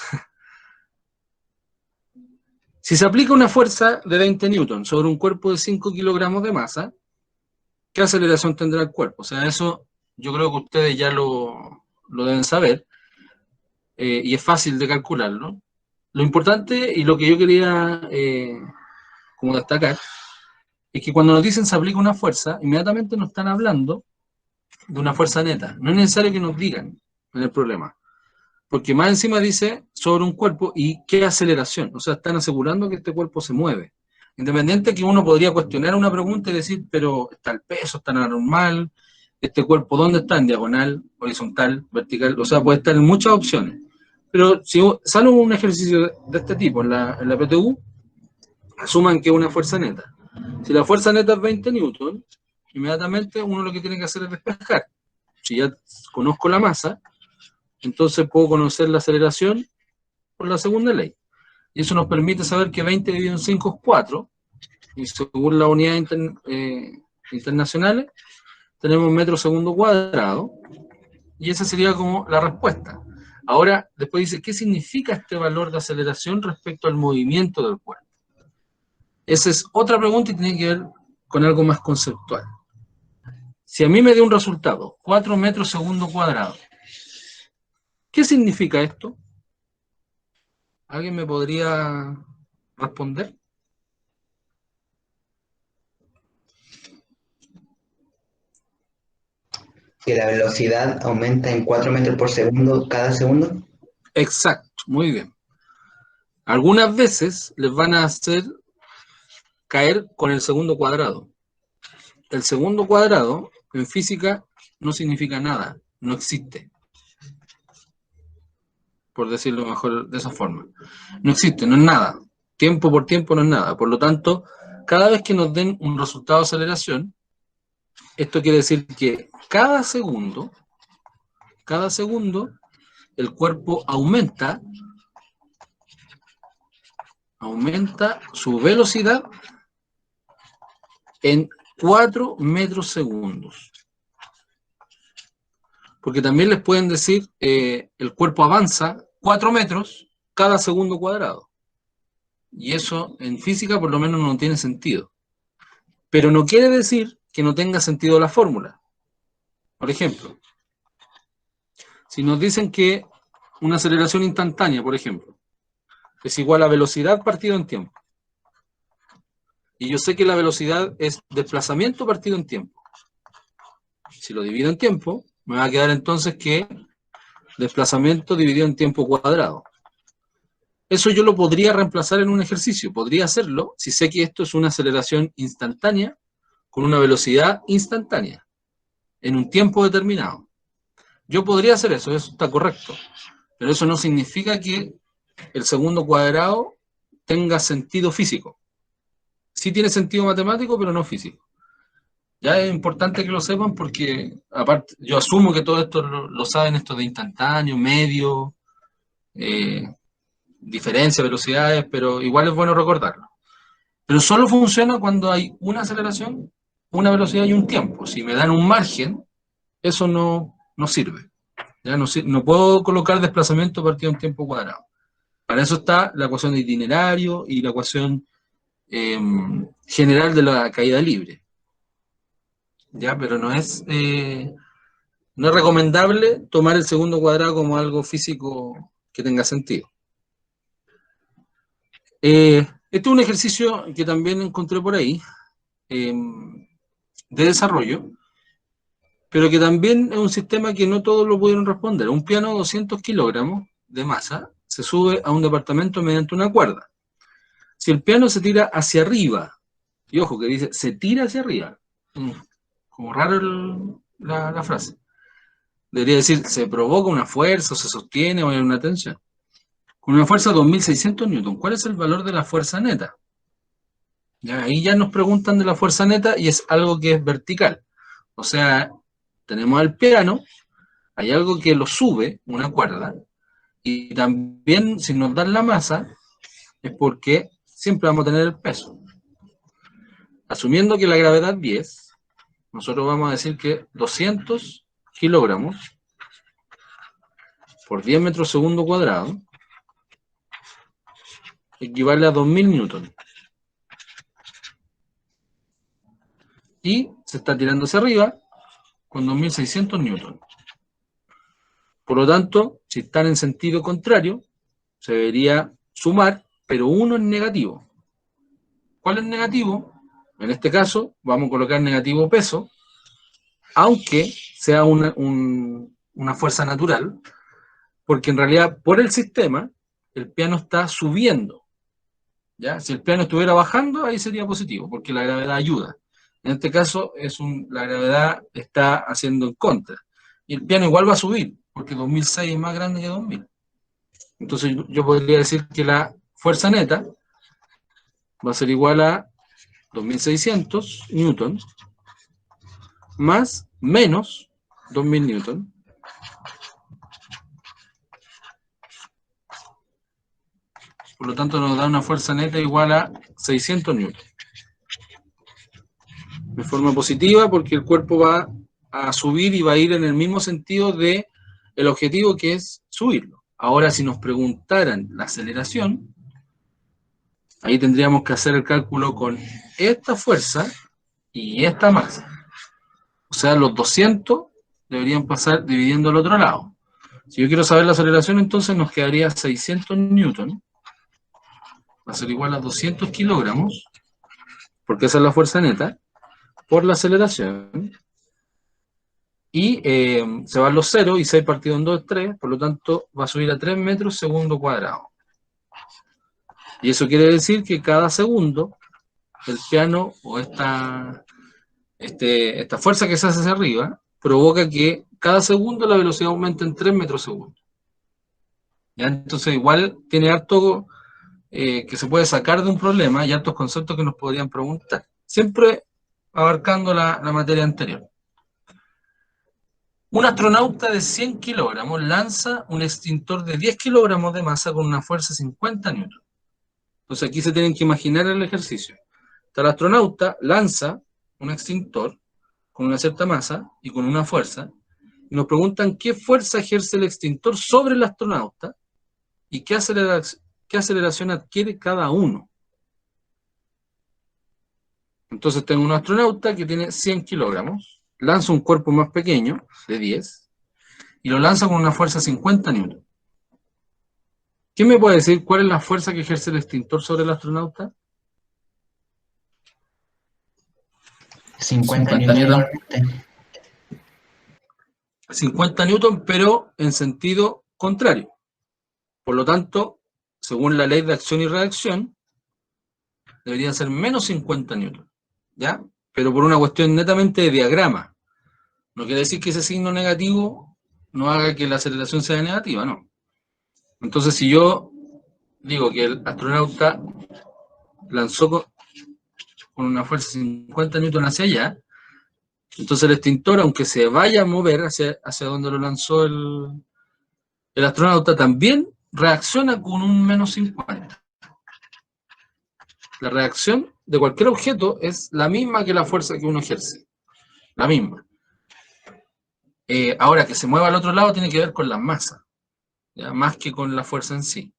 Si se aplica una fuerza de 20 newtons sobre un cuerpo de 5 kilogramos de masa, ¿qué aceleración tendrá el cuerpo? O sea, eso yo creo que ustedes ya lo deben saber, y es fácil de calcularlo. Lo importante y lo que yo quería como destacar es que cuando nos dicen se aplica una fuerza, inmediatamente nos están hablando de una fuerza neta. No es necesario que nos digan en el problema. Porque más encima dice sobre un cuerpo y qué aceleración. O sea, están asegurando que este cuerpo se mueve. Independiente que uno podría cuestionar una pregunta y decir, pero está el peso, está anormal, este cuerpo, ¿dónde está? En diagonal, horizontal, vertical. O sea, puede estar en muchas opciones. Pero si sale un ejercicio de este tipo en la PTU, asuman que es una fuerza neta. Si la fuerza neta es 20 newton, inmediatamente uno lo que tiene que hacer es despejar. Si ya conozco la masa, entonces puedo conocer la aceleración por la segunda ley. Y eso nos permite saber que 20 dividido en 5 es 4, y según las unidades internacionales, tenemos metro segundo cuadrado, y esa sería como la respuesta. Ahora, después dice, ¿qué significa este valor de aceleración respecto al movimiento del cuerpo? Esa es otra pregunta y tiene que ver con algo más conceptual. Si a mí me dio un resultado, 4 metros segundo cuadrado, ¿qué significa esto? ¿Alguien me podría responder? Que la velocidad aumenta en 4 metros por segundo cada segundo. Exacto, muy bien. Algunas veces les van a hacer caer con el segundo cuadrado. El segundo cuadrado en física no significa nada, no existe. Por decirlo mejor de esa forma. No existe, no es nada. Tiempo por tiempo no es nada. Por lo tanto, cada vez que nos den un resultado de aceleración, esto quiere decir que cada segundo, el cuerpo aumenta su velocidad en 4 metros segundos. Porque también les pueden decir, el cuerpo avanza 4 metros cada segundo cuadrado. Y eso en física por lo menos no tiene sentido. Pero no quiere decir que no tenga sentido la fórmula. Por ejemplo, si nos dicen que una aceleración instantánea, por ejemplo, es igual a velocidad partido en tiempo. Y yo sé que la velocidad es desplazamiento partido en tiempo. Si lo divido en tiempo, me va a quedar entonces que desplazamiento dividido en tiempo cuadrado. Eso yo lo podría reemplazar en un ejercicio. Podría hacerlo si sé que esto es una aceleración instantánea con una velocidad instantánea en un tiempo determinado. Yo podría hacer eso está correcto. Pero eso no significa que el segundo cuadrado tenga sentido físico. Sí tiene sentido matemático, pero no físico. Ya es importante que lo sepan porque, aparte, yo asumo que todo esto lo saben, esto de instantáneo, medio, diferencia, velocidades, pero igual es bueno recordarlo. Pero solo funciona cuando hay una aceleración, una velocidad y un tiempo. Si me dan un margen, eso no sirve. Ya no puedo colocar desplazamiento partido en tiempo cuadrado. Para eso está la ecuación de itinerario y la ecuación general de la caída libre. ¿Ya? Pero no es recomendable tomar el segundo cuadrado como algo físico que tenga sentido. Este es un ejercicio que también encontré por ahí, de desarrollo, pero que también es un sistema que no todos lo pudieron responder. Un piano de 200 kilogramos de masa se sube a un departamento mediante una cuerda. Si el piano se tira hacia arriba, y ojo que dice, se tira hacia arriba, como raro la frase. Debería decir, se provoca una fuerza, o se sostiene, o hay una tensión. Con una fuerza de 2600 newton, ¿cuál es el valor de la fuerza neta? Ya, ahí ya nos preguntan de la fuerza neta y es algo que es vertical. O sea, tenemos al piano, hay algo que lo sube, una cuerda, y también si nos dan la masa, es porque siempre vamos a tener el peso. Asumiendo que la gravedad 10, nosotros vamos a decir que 200 kilogramos por 10 metros segundo cuadrado equivale a 2000 newton. Y se está tirando hacia arriba con 2600 newton. Por lo tanto, si están en sentido contrario, se debería sumar, pero uno es negativo. ¿Cuál es negativo? En este caso, vamos a colocar negativo peso, aunque sea una fuerza natural, porque en realidad por el sistema el piano está subiendo. ¿Ya? Si el piano estuviera bajando, ahí sería positivo, porque la gravedad ayuda. En este caso, la gravedad está haciendo en contra. Y el piano igual va a subir, porque 2006 es más grande que 2000. Entonces yo podría decir que la fuerza neta va a ser igual a 2600 newtons más menos 2000 newtons. Por lo tanto, nos da una fuerza neta igual a 600 newtons. De forma positiva, porque el cuerpo va a subir y va a ir en el mismo sentido del objetivo, que es subirlo. Ahora, si nos preguntaran la aceleración, ahí tendríamos que hacer el cálculo con esta fuerza y esta masa. O sea, los 200 deberían pasar dividiendo al otro lado. Si yo quiero saber la aceleración, entonces nos quedaría 600 newtons. Va a ser igual a 200 kilogramos, porque esa es la fuerza neta, por la aceleración. Y se van los ceros, y 6 partido en 2 es 3, por lo tanto va a subir a 3 metros segundo cuadrado. Y eso quiere decir que cada segundo el piano, o esta fuerza que se hace hacia arriba, provoca que cada segundo la velocidad aumente en 3 metros segundo. ¿Ya? Entonces igual tiene harto que se puede sacar de un problema, y hartos conceptos que nos podrían preguntar. Siempre abarcando la materia anterior. Un astronauta de 100 kilogramos lanza un extintor de 10 kilogramos de masa con una fuerza de 50 newtons. Entonces aquí se tienen que imaginar el ejercicio. El astronauta lanza un extintor con una cierta masa y con una fuerza, y nos preguntan qué fuerza ejerce el extintor sobre el astronauta y qué aceleración adquiere cada uno. Entonces tengo un astronauta que tiene 100 kilogramos, lanza un cuerpo más pequeño, de 10, y lo lanza con una fuerza de 50 newtons. ¿Quién me puede decir cuál es la fuerza que ejerce el extintor sobre el astronauta? 50 50 newtons. 50 newtons, pero en sentido contrario. Por lo tanto, según la ley de acción y reacción, debería ser menos 50 newtons, ¿ya? Pero por una cuestión netamente de diagrama. No quiere decir que ese signo negativo no haga que la aceleración sea negativa, no. Entonces, si yo digo que el astronauta lanzó con una fuerza de 50 newtons hacia allá, entonces el extintor, aunque se vaya a mover hacia donde lo lanzó el astronauta, también reacciona con un menos 50. La reacción de cualquier objeto es la misma que la fuerza que uno ejerce. La misma. Ahora, que se mueva al otro lado tiene que ver con la masa, ¿ya? Más que con la fuerza en sí.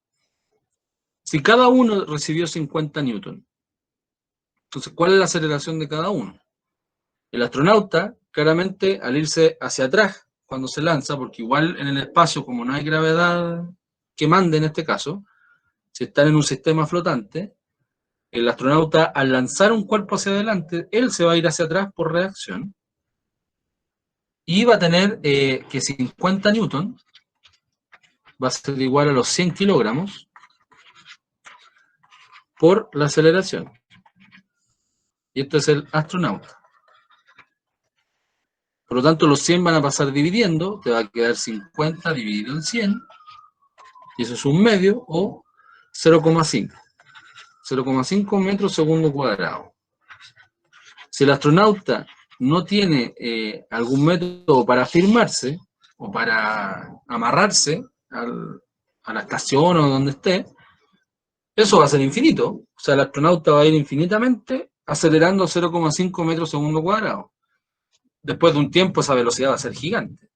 Si cada uno recibió 50 newtons, entonces, ¿cuál es la aceleración de cada uno? El astronauta, claramente, al irse hacia atrás, cuando se lanza, porque igual en el espacio, como no hay gravedad que mande en este caso, si están en un sistema flotante, el astronauta, al lanzar un cuerpo hacia adelante, él se va a ir hacia atrás por reacción, y va a tener que 50 newtons va a ser igual a los 100 kilogramos por la aceleración. Y esto es el astronauta. Por lo tanto, los 100 van a pasar dividiendo, te va a quedar 50 dividido en 100, y eso es un medio, o 0,5. 0,5 metros segundo cuadrado. Si el astronauta no tiene algún método para afirmarse, o para amarrarse a la estación o donde esté, eso va a ser infinito. O sea, el astronauta va a ir infinitamente acelerando 0,5 metros segundo cuadrado. Después de un tiempo esa velocidad va a ser gigante.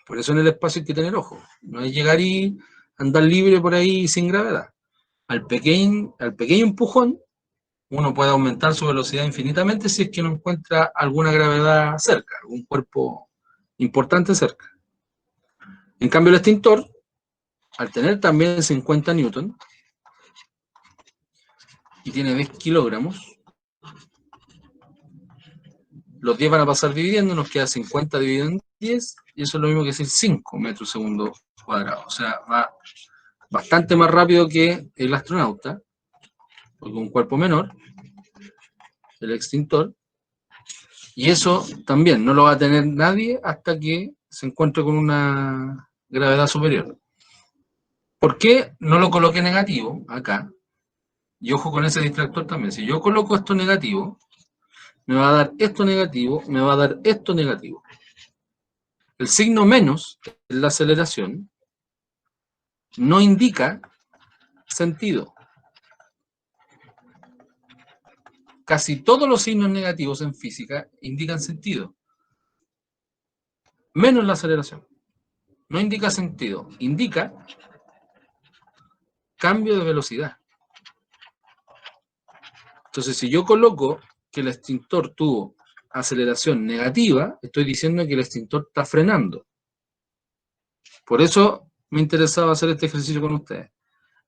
Por eso en el espacio hay que tener ojo. No es llegar y andar libre por ahí sin gravedad. Al pequeño empujón, uno puede aumentar su velocidad infinitamente si es que no encuentra alguna gravedad cerca, algún cuerpo importante cerca. En cambio el extintor, al tener también 50 newtons, y tiene 10 kilogramos, los 10 van a pasar dividiendo, nos queda 50 dividido en 10, y eso es lo mismo que decir 5 metros segundo cuadrado. O sea, va bastante más rápido que el astronauta, porque un cuerpo menor, el extintor, y eso también no lo va a tener nadie hasta que se encuentre con una gravedad superior. ¿Por qué no lo coloqué negativo acá? Y ojo con ese distractor también. Si yo coloco esto negativo, me va a dar esto negativo, me va a dar esto negativo. El signo menos en la aceleración no indica sentido. Casi todos los signos negativos en física indican sentido. Menos la aceleración. No indica sentido, indica cambio de velocidad. Entonces, si yo coloco que el extintor tuvo aceleración negativa, estoy diciendo que el extintor está frenando. Por eso me interesaba hacer este ejercicio con ustedes.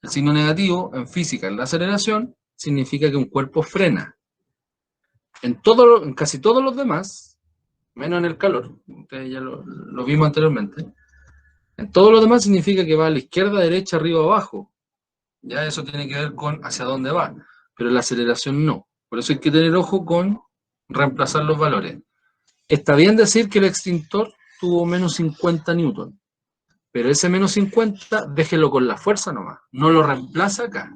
El signo negativo en física, en la aceleración, significa que un cuerpo frena. En casi todos los demás, menos en el calor, ustedes ya lo vimos anteriormente, en todos los demás significa que va a la izquierda, derecha, arriba, abajo. Ya eso tiene que ver con hacia dónde va, pero la aceleración no. Por eso hay que tener ojo con reemplazar los valores. Está bien decir que el extintor tuvo menos 50 newton, pero ese menos 50 déjelo con la fuerza nomás, no lo reemplaza acá.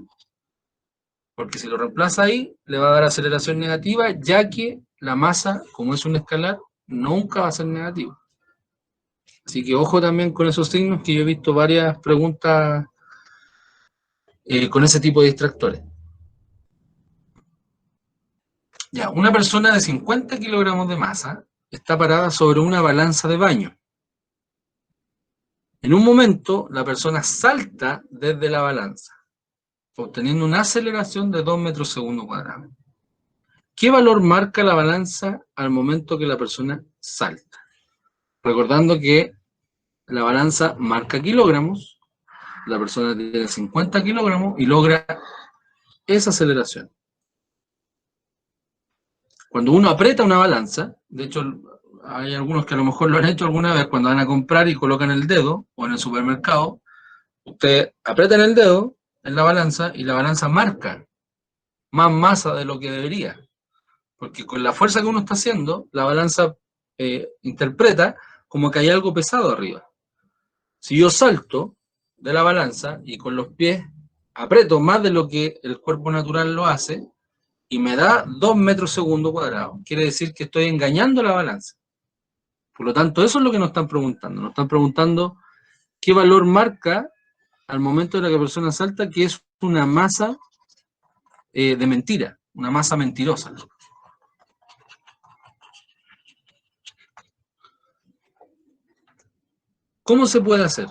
Porque si lo reemplaza ahí, le va a dar aceleración negativa, ya que la masa, como es un escalar, nunca va a ser negativo. Así que ojo también con esos signos, que yo he visto varias preguntas con ese tipo de distractores. Ya, una persona de 50 kilogramos de masa está parada sobre una balanza de baño. En un momento, la persona salta desde la balanza, obteniendo una aceleración de 2 metros segundo cuadrado. ¿Qué valor marca la balanza al momento que la persona salta? Recordando que la balanza marca kilogramos, la persona tiene 50 kilogramos y logra esa aceleración. Cuando uno aprieta una balanza, de hecho hay algunos que a lo mejor lo han hecho alguna vez cuando van a comprar y colocan el dedo, o en el supermercado, usted aprieta el dedo en la balanza y la balanza marca más masa de lo que debería. Porque con la fuerza que uno está haciendo, la balanza interpreta como que hay algo pesado arriba. Si yo salto de la balanza y con los pies aprieto más de lo que el cuerpo natural lo hace, y me da 2 metros segundo cuadrado, quiere decir que estoy engañando a la balanza. Por lo tanto, eso es lo que nos están preguntando. Nos están preguntando qué valor marca al momento de la que la persona salta, que es una masa de mentira, una masa mentirosa. ¿Cómo se puede hacer?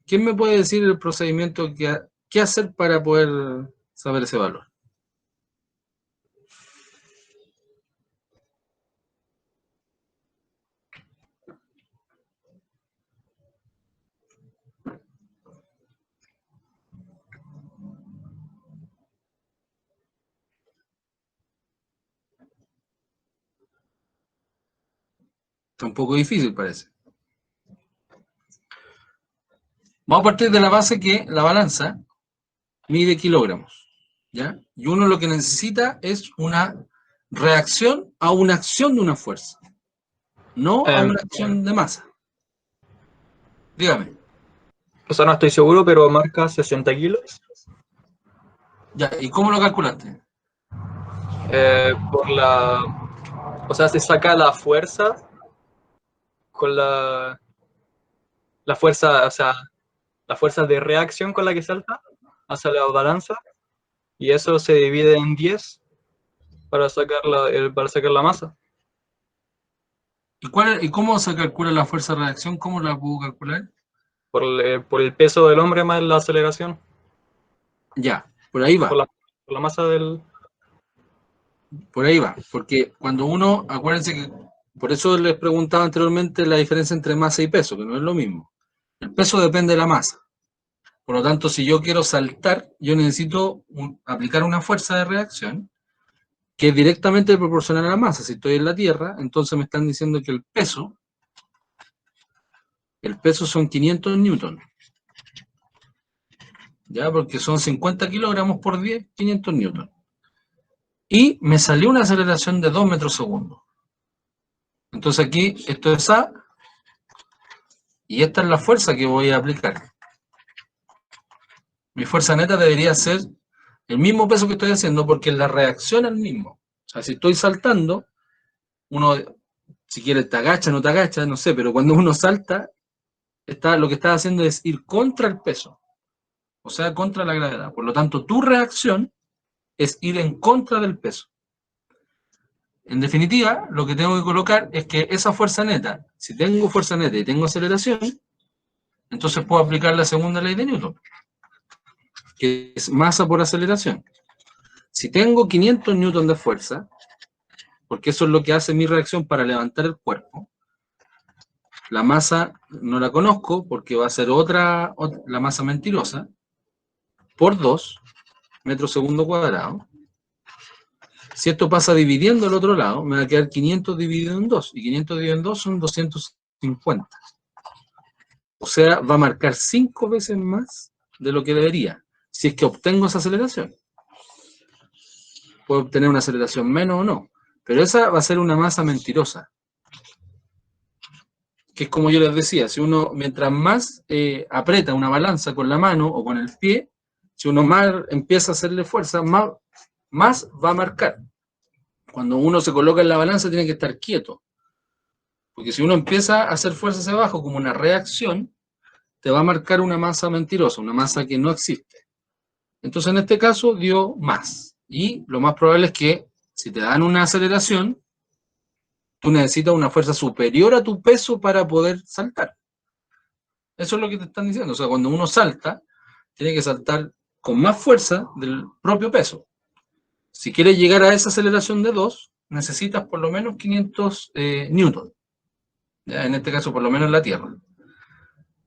¿Quién me puede decir el procedimiento qué hacer para poder saber ese valor? Está un poco difícil, parece. Vamos a partir de la base que la balanza mide kilogramos, ¿ya? Y uno lo que necesita es una reacción a una acción de una fuerza, no a una acción de masa. Dígame. O sea, no estoy seguro, pero marca 60 kilos. Ya, ¿y cómo lo calculaste? O sea, se saca la fuerza con la fuerza, o sea, la fuerza de reacción con la que salta hacia la balanza, y eso se divide en 10 para sacar la masa. ¿Y cómo se calcula la fuerza de reacción? ¿Cómo la puedo calcular? Por el peso del hombre más la aceleración. Ya, por ahí va. Por la masa del... Por ahí va, porque cuando uno, acuérdense que, por eso les preguntaba anteriormente la diferencia entre masa y peso, que no es lo mismo. El peso depende de la masa. Por lo tanto, si yo quiero saltar, yo necesito aplicar una fuerza de reacción que es directamente proporcional a la masa. Si estoy en la Tierra, entonces me están diciendo que el peso son 500 newtons. ¿Ya? Porque son 50 kilogramos por 10, 500 newtons. Y me salió una aceleración de 2 metros segundo. Entonces aquí, esto es A, y esta es la fuerza que voy a aplicar. Mi fuerza neta debería ser el mismo peso que estoy haciendo, porque la reacción es el mismo. O sea, si estoy saltando, uno, si quiere, te agacha, no te agacha, no sé, pero cuando uno salta, lo que está haciendo es ir contra el peso, o sea, contra la gravedad. Por lo tanto, tu reacción es ir en contra del peso. En definitiva, lo que tengo que colocar es que esa fuerza neta, si tengo fuerza neta y tengo aceleración, entonces puedo aplicar la segunda ley de Newton, que es masa por aceleración. Si tengo 500 newtons de fuerza, porque eso es lo que hace mi reacción para levantar el cuerpo, la masa no la conozco porque va a ser la masa mentirosa, por 2 metros segundo cuadrado. Si esto pasa dividiendo al otro lado, me va a quedar 500 dividido en 2, y 500 dividido en 2 son 250. O sea, va a marcar 5 veces más de lo que debería, si es que obtengo esa aceleración. Puedo obtener una aceleración menos o no, pero esa va a ser una masa mentirosa. Que es como yo les decía, si uno, mientras más aprieta una balanza con la mano o con el pie, si uno más empieza a hacerle fuerza, más va a marcar. Cuando uno se coloca en la balanza tiene que estar quieto. Porque si uno empieza a hacer fuerza hacia abajo como una reacción, te va a marcar una masa mentirosa, una masa que no existe. Entonces en este caso dio más. Y lo más probable es que si te dan una aceleración, tú necesitas una fuerza superior a tu peso para poder saltar. Eso es lo que te están diciendo. O sea, cuando uno salta, tiene que saltar con más fuerza del propio peso. Si quieres llegar a esa aceleración de 2, necesitas por lo menos 500 newton. ¿Ya? En este caso, por lo menos en la Tierra.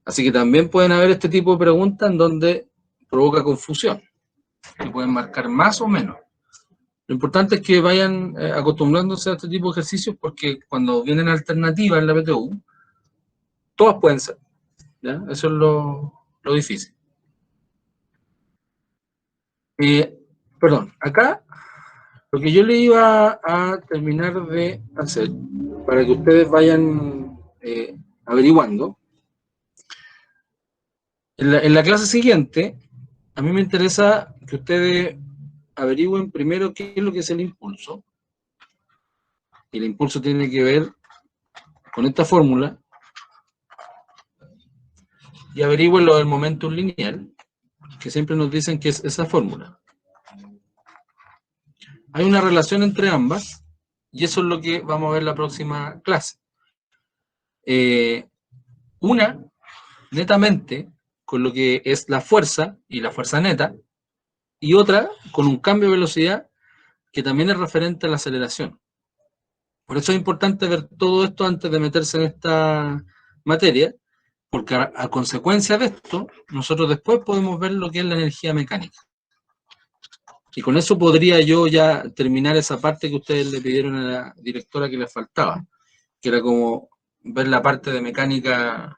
Así que también pueden haber este tipo de preguntas en donde provoca confusión. Que pueden marcar más o menos. Lo importante es que vayan acostumbrándose a este tipo de ejercicios, porque cuando vienen alternativas en la PTU, todas pueden ser. ¿Ya? Eso es lo difícil. Perdón, acá lo que yo le iba a terminar de hacer, para que ustedes vayan averiguando, en la clase siguiente, a mí me interesa que ustedes averigüen primero qué es lo que es el impulso. Y el impulso tiene que ver con esta fórmula, y averigüen lo del momentum lineal, que siempre nos dicen que es esa fórmula. Hay una relación entre ambas, y eso es lo que vamos a ver en la próxima clase. Una, netamente, con lo que es la fuerza y la fuerza neta, y otra con un cambio de velocidad que también es referente a la aceleración. Por eso es importante ver todo esto antes de meterse en esta materia, porque a consecuencia de esto, nosotros después podemos ver lo que es la energía mecánica. Y con eso podría yo ya terminar esa parte que ustedes le pidieron a la directora que les faltaba, que era como ver la parte de mecánica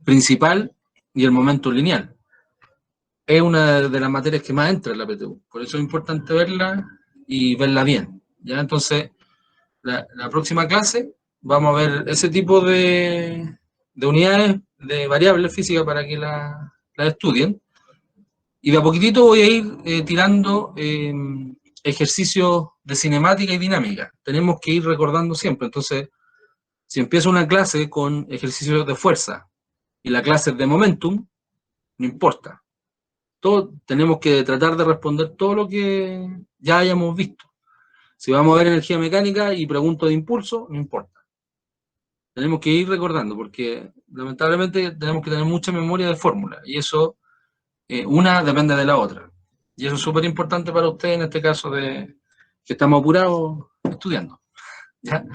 principal y el momento lineal. Es una de las materias que más entra en la PTU, por eso es importante verla y verla bien. ¿Ya? Entonces, la próxima clase vamos a ver ese tipo de unidades, de variables físicas para que la estudien. Y de a poquitito voy a ir tirando ejercicios de cinemática y dinámica. Tenemos que ir recordando siempre. Entonces, si empiezo una clase con ejercicios de fuerza y la clase es de momentum, no importa. Tenemos que tratar de responder todo lo que ya hayamos visto. Si vamos a ver energía mecánica y pregunto de impulso, no importa. Tenemos que ir recordando, porque lamentablemente tenemos que tener mucha memoria de fórmula, y eso, una depende de la otra. Y eso es súper importante para ustedes en este caso de que estamos apurados estudiando. ¿Ya?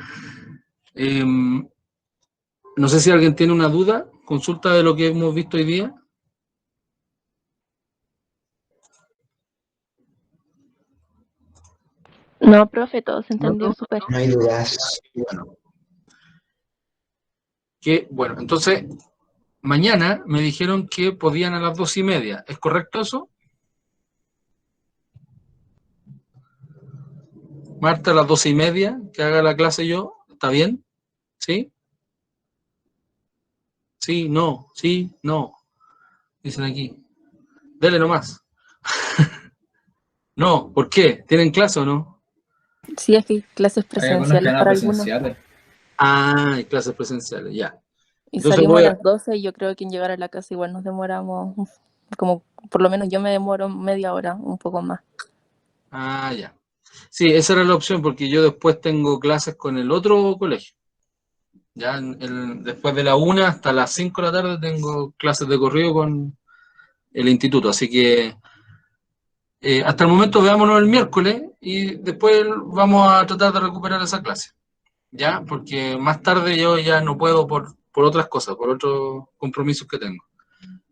No sé si alguien tiene una duda, consulta de lo que hemos visto hoy día. No, profe, todo se entendió súper. No hay dudas. Bueno, entonces, mañana me dijeron que podían a las 2:30. ¿Es correcto eso? Marta, a las 2:30, que haga la clase yo. ¿Está bien? ¿Sí? Sí, no, sí, no. Dicen aquí. Dele nomás. No, ¿por qué? ¿Tienen clase o no? Sí, es que hay clases Hay algunas que presenciales eran para algunos. presenciales. Ah, hay clases presenciales, ya. Y Entonces salimos voy a a... las 12 y yo creo que en llegar a la casa igual nos demoramos, como por lo menos yo me demoro media hora, un poco más. Ah, ya. Sí, esa era la opción porque yo después tengo clases con el otro colegio. Ya después de la 1 hasta las 5 de la tarde tengo clases de corrido con el instituto. Así que hasta el momento veámonos el miércoles y después vamos a tratar de recuperar esa clase. ¿Ya? Porque más tarde yo ya no puedo por otras cosas, por otros compromisos que tengo.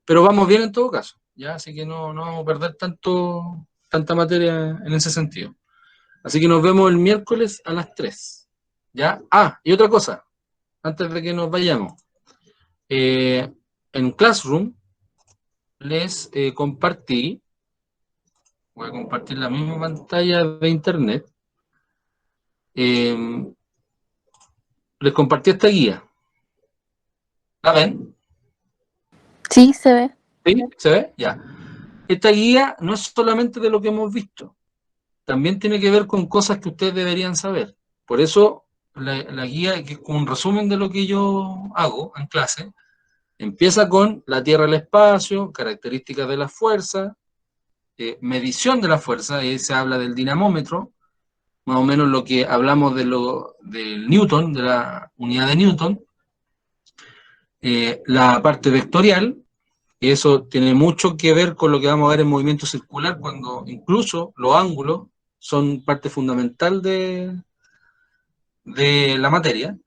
Pero vamos bien en todo caso, ¿ya? Así que no vamos a perder tanta materia en ese sentido. Así que nos vemos el miércoles a las 3. ¿Ya? Ah, y otra cosa, antes de que nos vayamos. En Classroom les compartí, voy a compartir la misma pantalla de internet, les compartí esta guía. ¿La ven? Sí, se ve. ¿Sí? ¿Se ve? Ya. Esta guía no es solamente de lo que hemos visto, también tiene que ver con cosas que ustedes deberían saber. Por eso la guía, que es un resumen de lo que yo hago en clase, empieza con la Tierra, el espacio, características de la fuerza, medición de la fuerza, ahí se habla del dinamómetro, más o menos lo que hablamos del Newton, de la unidad de Newton, la parte vectorial, y eso tiene mucho que ver con lo que vamos a ver en movimiento circular, cuando incluso los ángulos son parte fundamental de la materia.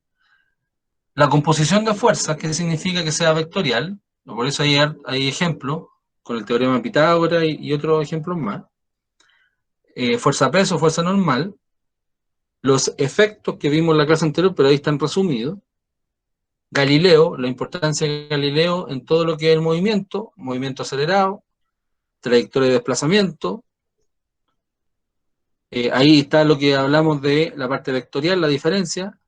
La composición de fuerzas, que significa que sea vectorial, por eso hay ejemplos, con el teorema de Pitágoras y otros ejemplos más. Fuerza-peso, fuerza normal. Los efectos que vimos en la clase anterior, pero ahí están resumidos. Galileo, la importancia de Galileo en todo lo que es el movimiento acelerado, trayectoria de desplazamiento. Ahí está lo que hablamos de la parte vectorial, la diferencia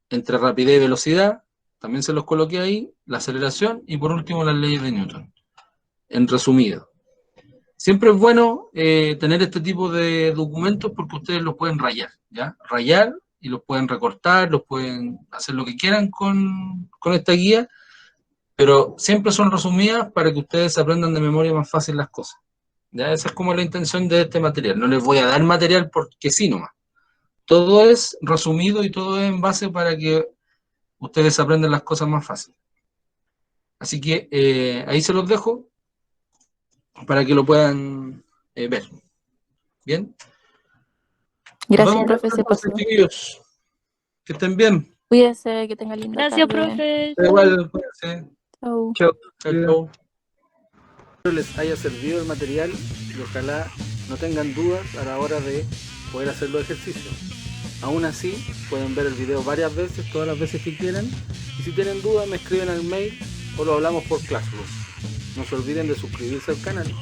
entre rapidez y velocidad, también se los coloqué ahí, la aceleración y por último las leyes de Newton, en resumido. Siempre es bueno tener este tipo de documentos porque ustedes los pueden rayar, ¿ya? Rayar y los pueden recortar, los pueden hacer lo que quieran con esta guía, pero siempre son resumidas para que ustedes aprendan de memoria más fácil las cosas. ¿Ya? Esa es como la intención de este material. No les voy a dar material porque sí nomás. Todo es resumido y todo es en base para que ustedes aprendan las cosas más fácil. Así que ahí se los dejo para que lo puedan ver. ¿Bien? Gracias, profe, se pasó. Chiquillos. Que estén bien. Cuídese, que tenga linda Gracias, tarde. profe. Igual, cuídense. Chau. Chao. Chau. Espero les haya servido el material y ojalá no tengan dudas a la hora de poder hacer los ejercicios. Aún así, pueden ver el video varias veces, todas las veces que quieran. Y si tienen dudas, me escriben al mail o lo hablamos por Classroom. No se olviden de suscribirse al canal